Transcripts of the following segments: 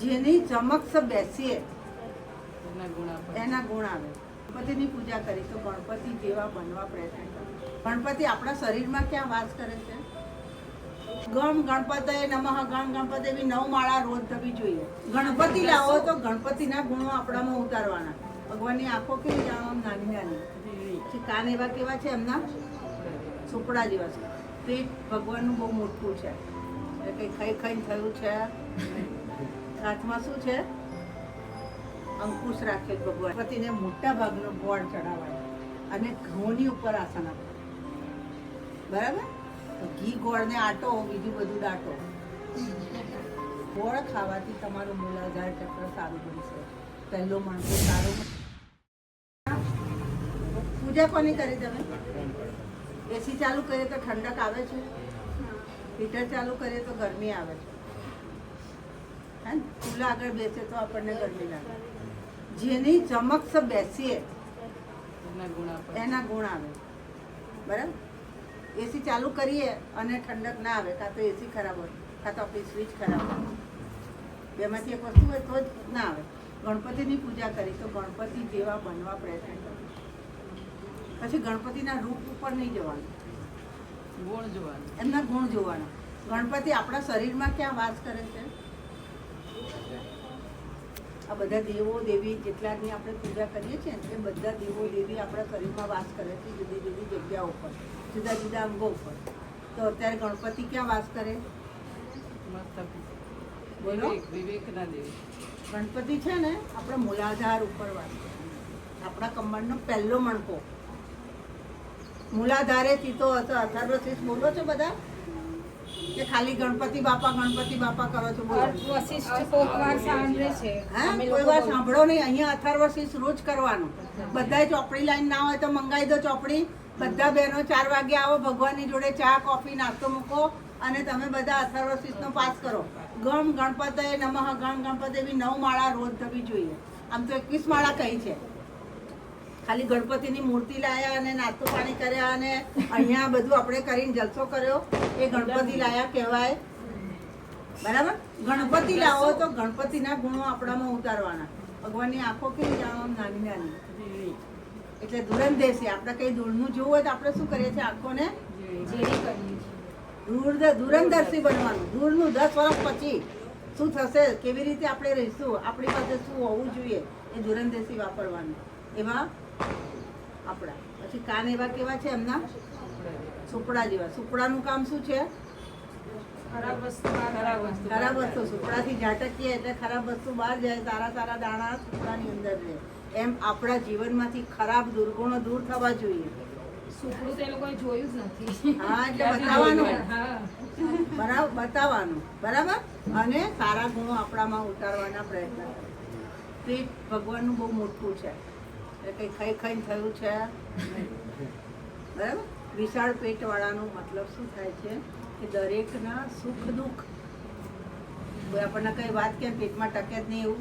જેની ચમક બેસીએ એના ગુણ આવે. ગણપતિની પૂજા કરી તો ગણપતિ જેવા બનવા પ્રયત્ન કરો. ગણપતિ આપણા શરીરમાં ક્યાં વાસ કરે છે? ગમ ગણપતય નમઃ, ગમ ગણપતિ એવી 9 માળા રોજ થવી જોઈએ. ગણપતિ લાવો તો ગણપતિના ગુણો આપણામાં ઉતારવાના. ભગવાનની આંખો કેવી જાણો નાની નાની, કાન એવા કેવા છે એમના સુપડા જેવા છે. પેટ ભગવાનનું બહુ મોટું છે, કંઈ ખાઈ ખાઈને થયું છે. હાથમાં શું છે? અંકુશ રાખે ભગવાન. ગણપતિને મોટા ભાગનો ગોળ ચડાવાય અને ઘઉંની ઉપર આસન આપે. બરાબર? તો ઘી ગોળ ને આટો, બીજું બધું દાટો. ગોળ ખાવાથી તમારું મૂલાધાર ચક્ર સારું બનશે. પહેલો મણકો સારો. પૂજા કોની કરી તમે? એસી ચાલુ કરીએ તો ઠંડક આવે છે, હીટર ચાલુ કરીએ તો ગરમી આવે છે. હે ને? ચૂલા આગળ બેસે તો આપણને ગરમી લાગે. જેની ચમક બેસીએ એના ગુણ આવે. બરાબર? એસી ચાલુ કરીએ અને ઠંડક ના આવે, કાં તો એસી ખરાબ હોય, કાં તો આપણી સ્વિચ ખરાબ હોય. બેમાંથી એક વસ્તુ હોય તો જ ના આવે. ગણપતિની પૂજા કરી તો ગણપતિ જેવા બનવા પ્રયત્ન કરો. પછી ગણપતિના રૂપ ઉપર નહીં જવાનું, ગુણ જોવાનું, એમના ગુણ જોવાના. ગણપતિ આપણા શરીરમાં ક્યાં વાસ કરે છે? આ બધા દેવો દેવી જેટલાની આપણે પૂજા કરીએ છીએ ને, એ બધા દેવો દેવી આપણા શરીરમાં વાસ કરે છે, જુદી જુદી જગ્યાઓ ઉપર, જુદા જુદા અંગો ઉપર. તો અત્યારે ગણપતિ ક્યાં વાસ કરે? બોલો. વિવેકના દેવી ગણપતિ છે ને આપણા મૂલાધાર ઉપર વાસ કરે. આપણા કમરનો પહેલો મણકો મૂલાધારેથી તો અથર્વ શીર્ષ બોલો છો બધા કે ખાલી ગણપતિ બાપા કરો છો? બોલો. કોઈ વાર સાંભળો નહીં. અહીંયા અથર્વ શીર્ષ રોજ કરવાનું. બધા ચોપડી લાઈન ના હોય તો મંગાવી દો ચોપડી. બધા બહેનો 4 વાગે આવો, ભગવાનની જોડે ચા કોફી નાસ્તો મૂકો અને તમે બધા અથર્વ શીર્ષનો પાસ કરો. ગમ ગણપતય નમઃ, ગમ ગણપતિ એવી 9 માળા રોજ થવી જોઈએ. આમ તો 21 માળા કહી છે. ખાલી ગણપતિની મૂર્તિ લાયા અને નાસ્તો પાણી કર્યા અને અહીંયા બધું આપણે કરીને જલસો કર્યો, એ ગણપતિ લાયા કહેવાય. બરાબર? ગણપતિ લાવો તો ગણપતિના ગુણો આપણામાં ઉતારવાના. ભગવાનની આંખો કેવી જાણો નાની નાની, એટલે દૂરંદેશી. આપણે કઈ દૂરનું જોવું હોય તો આપણે શું કરીએ છીએ? આંખોને દૂરંદર્શી બનવાનું. દૂરનું 10 વર્ષ પછી શું થશે, કેવી રીતે આપણે રહીશું, આપણી પાસે શું હોવું જોઈએ, એ દૂરંદેશી વાપરવાનું. એમાં આપણા પછી કાન એવા કેવા છે એમના સુપડા જેવા. સુપડાનું કામ શું છે? ખરાબ વસ્તુ. સુપડાથી ઝાટકીએ એટલે ખરાબ વસ્તુ બહાર જાય, સારા સારા દાણા સુપડાની અંદર રહે. એમ આપણા જીવનમાંથી ખરાબ દુર્ગુણો દૂર થવા જોઈએ. સુપડું તે લોકોએ જોયું જ નથી. હા, એટલે બતાવવાનું. બરાબર? અને સારા ગુણો આપણામાં ઉતારવાના પ્રયત્ન. પેટ ભગવાનનું બહુ મોટું છે, કંઈ ખાઈ ખાઈને થયું છે. બરાબર? વિશાળ પેટ વાળાનો મતલબ શું થાય છે કે દરેકના સુખ દુઃખ, કોઈ આપણને કઈ વાત કે પેટમાં ટકે જ નહીં એવું.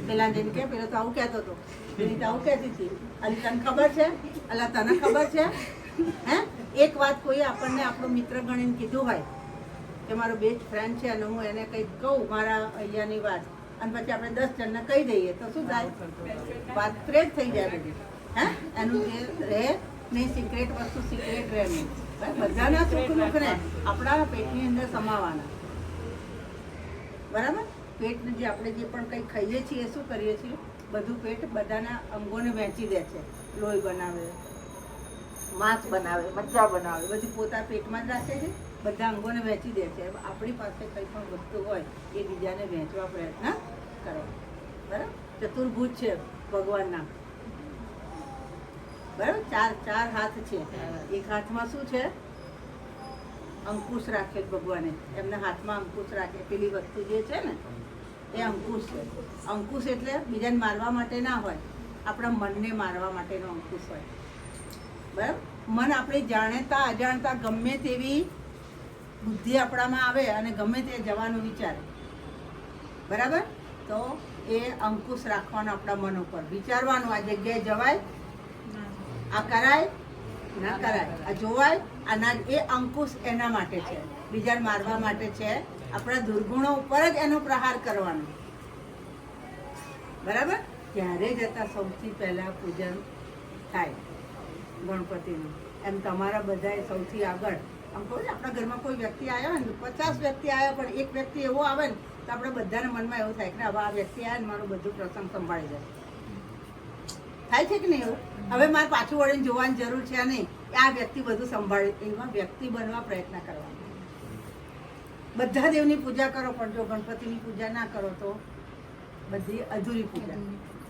પેલા જેમ કે પેલો તો આવું કહેતો હતો, પેલી તો આવું કહેતી હતી. અલી તને ખબર છે? અલા તને ખબર છે? હે, એક વાત કોઈ આપણને આપણો મિત્ર ગણીને કીધું હોય કે મારો બેસ્ટ ફ્રેન્ડ છે અને હું એને કંઈક કહું મારા અહીંયાની વાત, અને પછી આપણે 10 જણને કહી દઈએ તો શું થાય? વાત સ્પ્રેડ થઈ જાય બધી. હે, એનું જે રહે નહીં, સિક્રેટ વસ્તુ સિક્રેટ રહે નહીં. બધાના સુખ દુઃખને આપણા પેટની અંદર સમાવાના. બરાબર? પેટને જે આપણે જે પણ કંઈ ખાઈએ છીએ, શું કરીએ છીએ? બધું પેટ બધાના અંગોને વહેંચી દે છે. લોહી બનાવે, માંસ બનાવે, મજ્જા બનાવે, બધું પોતા પેટમાં જ રાખે છે. બધા અંગોને વહેંચી દે છે. આપણી પાસે કંઈ પણ વસ્તુ હોય એ બીજાને વહેંચવા પ્રયત્ન કરો. બરાબર? ચતુર્ભુજ છે ભગવાનના. બરાબર? ચાર હાથ છે. એક હાથમાં શું છે? અંકુશ રાખે ભગવાને. એમના હાથમાં અંકુશ રાખે. પેલી વસ્તુ જે છે ને એ અંકુશ છે. અંકુશ એટલે બીજાને મારવા માટે ના હોય, આપણા મનને મારવા માટેનો અંકુશ હોય. બરાબર? મન આપણી જાણતા અજાણતા ગમે તેવી બુદ્ધિ આપણામાં આવે અને ગમે તે જવાનું વિચારે. બરાબર? તો એ અંકુશ રાખવાનો આપણા મન ઉપર. વિચારવાનું આ જગ્યાએ જવાય, આ કરાય ના કરાય, આ જોવાય આ ના. એ અંકુશ એના માટે છે, બીજાને મારવા માટે છે. આપણા દુર્ગુણો ઉપર જ એનો પ્રહાર કરવાનો. બરાબર? ત્યારે જતાં સૌથી પહેલાં પૂજન થાય ગણપતિનું. એમ તમારા બધાએ સૌથી આગળ આમ કહું ને, આપણા ઘરમાં કોઈ વ્યક્તિ આવ્યા હોય ને, 50 વ્યક્તિ આવ્યા પણ એક વ્યક્તિ એવો આવે ને તો આપણે બધાના મનમાં એવું થાય કે હવે આ વ્યક્તિ આવ્યા ને મારું બધું પ્રસંગ સંભાળી જાય. થાય છે કે નહીં એવું? હવે મારે પાછું વળીને જોવાની જરૂર છે નહીં, આ વ્યક્તિ બધું સંભાળે. એવા વ્યક્તિ બનવા પ્રયત્ન કરવાનો. બધા દેવની પૂજા કરો પણ જો ગણપતિની પૂજા ના કરો તો બધી અધૂરી પૂજા,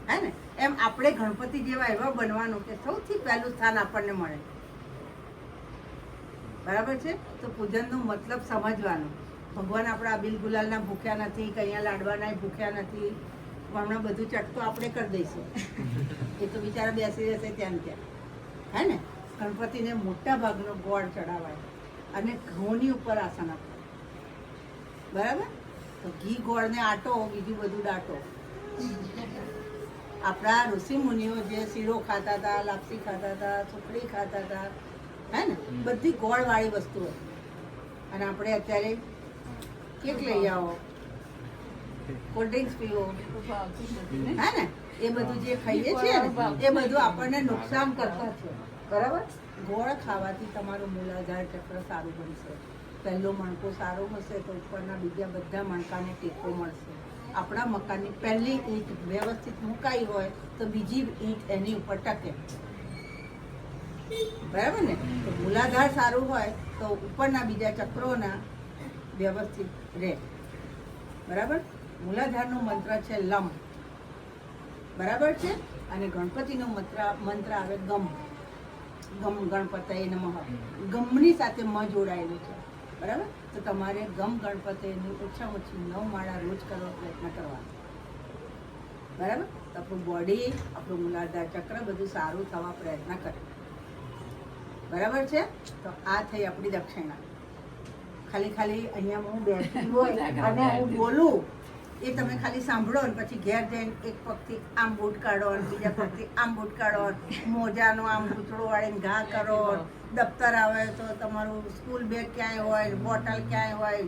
હે ને? એમ આપણે ગણપતિ જેવા એવા બનવાનું કે સૌથી પહેલું સ્થાન આપણને મળે. બરાબર છે? તો પૂજનનો મતલબ સમજવાનો. ભગવાન આપણા બિલ ગુલાલના ભૂખ્યા નથી, કૈયા લાડવાના ભૂખ્યા નથી. હમણાં બધું ચટકો આપણે કરી દઈશું, એ તો બિચારા બેસી જશે ત્યાં ત્યાં, હે ને? ગણપતિને મોટા ભાગનો ગોળ ચડાવાય અને ઘઉંની ઉપર આસન અપાય. બરાબર? તો ઘી ગોળને આટો, બીજું બધું દાટો. આપણા ઋષિ મુનિઓ જે શીરો ખાતા હતા, લાપસી ખાતા હતા, સુખડી ખાતા હતા, હે ને? બધી ગોળ વાળી વસ્તુઓ. અને આપણે અત્યારે કેક લઈ આવો, કોલ્ડ ડ્રિંક્સ પીવો, હે ને? એ બધું જે ખાઈએ છીએ ને એ બધું આપણને નુકસાન કરતા છે. બરાબર? ગોળ ખાવાથી તમારું મૂલાધાર ચક્ર સારું બનશે. પહેલો મણકો સારો હશે તો ઉપરના બીજા બધા મણકાને ટેકો મળશે. આપણા મકાનની પહેલી ઈંટ વ્યવસ્થિત મુકાઈ હોય તો બીજી ઈંટ એની ઉપર ટકે. બરાબર ને? તો મૂલાધાર સારું હોય તો ઉપરના બીજા ચક્રોના વ્યવસ્થિત રહે. બરાબર? મૂલાધારનો મંત્ર છે લમ. બરાબર છે? અને ગણપતિનો મંત્ર આવે ગમ. ગમ ગણપતયે નમઃ. ગમની સાથે મ જોડાયેલું છે. બરાબર? તો તમારે ગમ ગણપતિની ઓછામાં ઓછી 9 માળા રોજ કરવા પ્રયત્ન કરવાનો. બરાબર? તો આપણું બોડી, આપણું મૂલાધાર ચક્ર બધું સારું થવા પ્રયત્ન કરે. બરાબર છે? તો આ થઈ આપણી દક્ષિણા. ખાલી અહીંયા હું બેઠી હોય અને હું બોલું એ તમે ખાલી સાંભળો ને પછી ઘેર જઈને એક પગથી આમ બૂટ કાઢો ને બીજા પગથી આમ બૂટ કાઢો, મોજાનો આમ ગૂંચળો વાળીને ઘા કરો, દફતર આવે તો તમારું સ્કૂલ બેગ ક્યાંય હોય, બોટલ ક્યાંય હોય,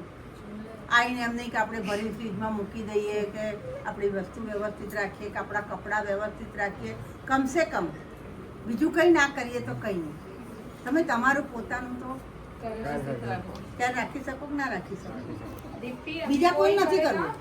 આવીને એમ નહીં કે આપણે ભરી ફ્રીજમાં મૂકી દઈએ, કે આપણી વસ્તુ વ્યવસ્થિત રાખીએ, કે આપણા કપડાં વ્યવસ્થિત રાખીએ. કમસે કમ બીજું કંઈ ના કરીએ તો કંઈ નહીં, તમે તમારું પોતાનું તો ત્યાં રાખી શકો કે ના રાખી શકો. બીજા કોઈ નથી કરવું.